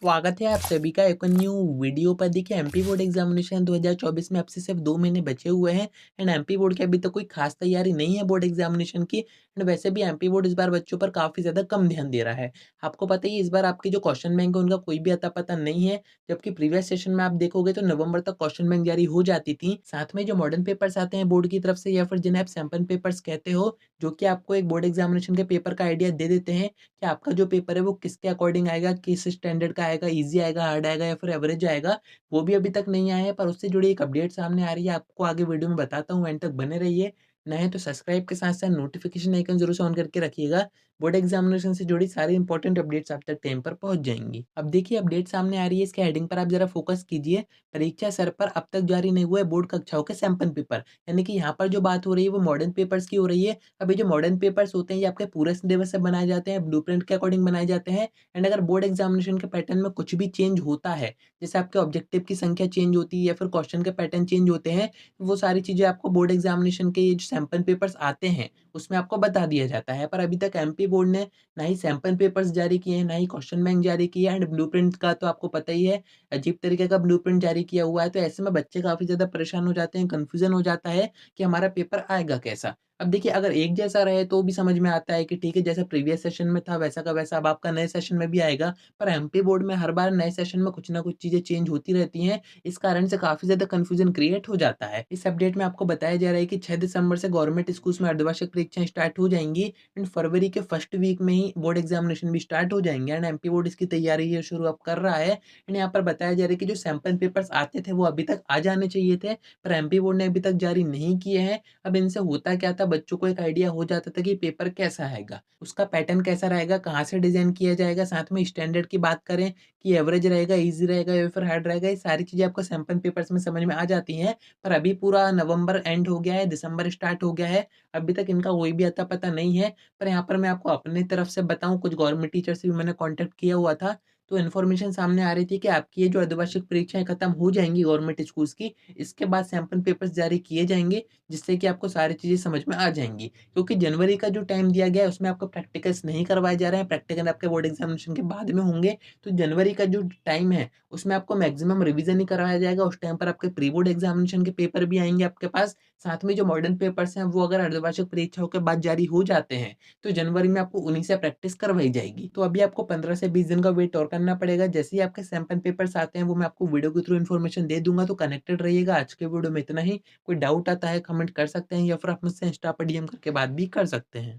स्वागत है आप सभी का एक न्यू वीडियो पर। देखिए एमपी बोर्ड एग्जामिनेशन 2024 में अब से सिर्फ 2 महीने बचे हुए हैं एंड एमपी बोर्ड की अभी तक कोई खास तैयारी नहीं है बोर्ड एग्जामिनेशन की। एंड वैसे भी एमपी बोर्ड इस बार बच्चों पर काफ़ी ज़्यादा कम ध्यान दे रहा है। आपको पता ही है इस बार आपके जो क्वेश्चन बैंक है उनका कोई भी अता-पता नहीं है, जबकि प्रीवियस सेशन में आप देखोगे तो नवंबर तक क्वेश्चन बैंक जारी हो जाती थी। साथ में जो मॉडर्न पेपर्स आते हैं बोर्ड की तरफ से या फिर जिन्हें आप सैंपल पेपर्स कहते हो, जो कि आपको एक बोर्ड एग्जामिनेशन के पेपर का आइडिया दे देते हैं कि आपका जो पेपर है वो किसके अकॉर्डिंग आएगा, किस स्टैंडर्ड का आएगा, ईज़ी आएगा, हार्ड आएगा या फिर एवरेज आएगा, वो भी अभी तक नहीं आया है। पर उससे जुड़ी एक अपडेट सामने आ रही है, आपको आगे वीडियो में बताता हूँ, एंड तक बने रहिए। नए हैं तो सब्सक्राइब के साथ-साथ नोटिफ़िकेशन आइकन ज़रूर से ऑन करके रखिएगा। बोर्ड एग्ज़ामिनेशन से जुड़ी सारी इंपॉर्टेंट अपडेट्स आप तक टाइम पर पहुँच जाएँगी। अब देखिए अपडेट सामने आ रही है, इसके हेडिंग पर आप ज़रा फ़ोकस कीजिए। परीक्षा सर पर अब तक जारी नहीं हुए बोर्ड कक्षाओं के सैंपल पेपर। यानी कि यहाँ पर जो बात हो रही है वो मॉडर्न पेपर्स की हो रही है। अब ये जो मॉडर्न पेपर्स होते हैं ये आपके पूरे सिलेबस से बनाए जाते हैं, ब्लूप्रिंट के अकॉर्डिंग बनाए जाते हैं। एंड अगर बोर्ड एग्जामिनेशन के पैटर्न में कुछ भी चेंज होता है, जैसे आपके ऑब्जेक्टिव की संख्या चेंज होती है या फिर क्वेश्चन के पैटर्न चेंज होते हैं, वो सारी चीज़ें आपको बोर्ड एग्जामिनेशन के ये जो सैंपल पेपर्स आते हैं, उसमें आपको बता दिया जाता है। पर अभी तक एमपी बोर्ड ने ना ही सैंपल पेपर्स जारी किए हैं, ना ही क्वेश्चन बैंक जारी किया है, एंड ब्लूप्रिंट का तो आपको पता ही है, अजीब तरीके का ब्लूप्रिंट जारी किया हुआ है। तो ऐसे में बच्चे काफ़ी ज़्यादा परेशान हो जाते हैं, कन्फ्यूज़न हो जाता है कि हमारा पेपर आएगा कैसा? अब देखिए अगर एक जैसा रहे तो भी समझ में आता है कि ठीक है, जैसा प्रीवियस सेशन में था वैसा का वैसा अब आपका नए सेशन में भी आएगा। पर एमपी बोर्ड में हर बार नए सेशन में कुछ ना कुछ चीज़ें चेंज होती रहती हैं। इस कारण से काफ़ी ज़्यादा कन्फ्यूज़न क्रिएट हो जाता है। इस अपडेट में आपको बताया जा रहा है कि 6 दिसंबर से गवर्नमेंट स्कूल्स में अर्धवार्षिक परीक्षाएँ स्टार्ट हो जाएँगी एंड फरवरी के फर्स्ट वीक में ही बोर्ड एग्ज़ामिनेशन भी स्टार्ट हो जाएँगे एंड एमपी बोर्ड इसकी तैयारी ये शुरू अब कर रहा है। एंड यहाँ पर बताया जा रहा है कि जो सैंपल पेपर्स आते थे वो अभी तक आ जाने चाहिए थे, पर एमपी बोर्ड ने अभी तक जारी नहीं किए हैं। अब इनसे होता क्या था, बच्चों को एक आइडिया हो जाता था कि पेपर कैसा आएगा, उसका पैटर्न कैसा रहेगा, कहाँ से डिज़ाइन किया जाएगा, साथ में स्टैंडर्ड की बात करें कि एवरेज रहेगा, ईज़ी रहेगा या फिर हार्ड रहेगा, ये सारी चीज़ें आपको सैंपल पेपर्स में समझ में आ जाती हैं। पर अभी पूरा नवंबर एंड हो गया है, दिसंबर स्टार्ट हो गया है, अभी तक इनका कोई भी अता-पता नहीं है। पर यहाँ पर मैं आपको अपनी तरफ से बताऊँ, कुछ गवर्नमेंट टीचर से भी मैंने कॉन्टैक्ट किया हुआ था, तो इन्फॉर्मेशन सामने आ रही थी कि आपकी ये जो अर्धवार्षिक परीक्षाएँ खत्म हो जाएँगी गवर्नमेंट स्कूल्स की, इसके बाद सैंपल पेपर्स जारी किए जाएँगे, जिससे कि आपको सारी चीज़ें समझ में आ जाएँगी। क्योंकि जनवरी का जो टाइम दिया गया है उसमें आपको प्रैक्टिकल्स नहीं करवाए जा रहे हैं, प्रैक्टिकल आपके बोर्ड एग्ज़ामिनेशन के बाद में होंगे। तो जनवरी का जो टाइम है उसमें आपको मैक्सिमम रिवीज़न ही करवाया जाएगा, उस टाइम पर आपके प्री बोर्ड एग्ज़ामिनेशन के पेपर भी आएँगे आपके पास। साथ में जो मॉडर्न पेपर्स हैं वो अगर अर्धवार्षिक परीक्षाओं के बाद जारी हो जाते हैं, तो जनवरी में आपको उन्हीं से प्रैक्टिस करवाई जाएगी। तो अभी आपको 15 से 20 दिन का वेट और करना पड़ेगा। जैसे ही आपके सैंपल पेपर्स आते हैं वो मैं आपको वीडियो के थ्रू इन्फॉर्मेशन दे दूँगा, तो कनेक्टेड रहिएगा। आज के वीडियो में इतना ही। कोई डाउट आता है कमेंट कर सकते हैं या फिर आप मुझसे इंस्टा पर डीएम करके बात भी कर सकते हैं।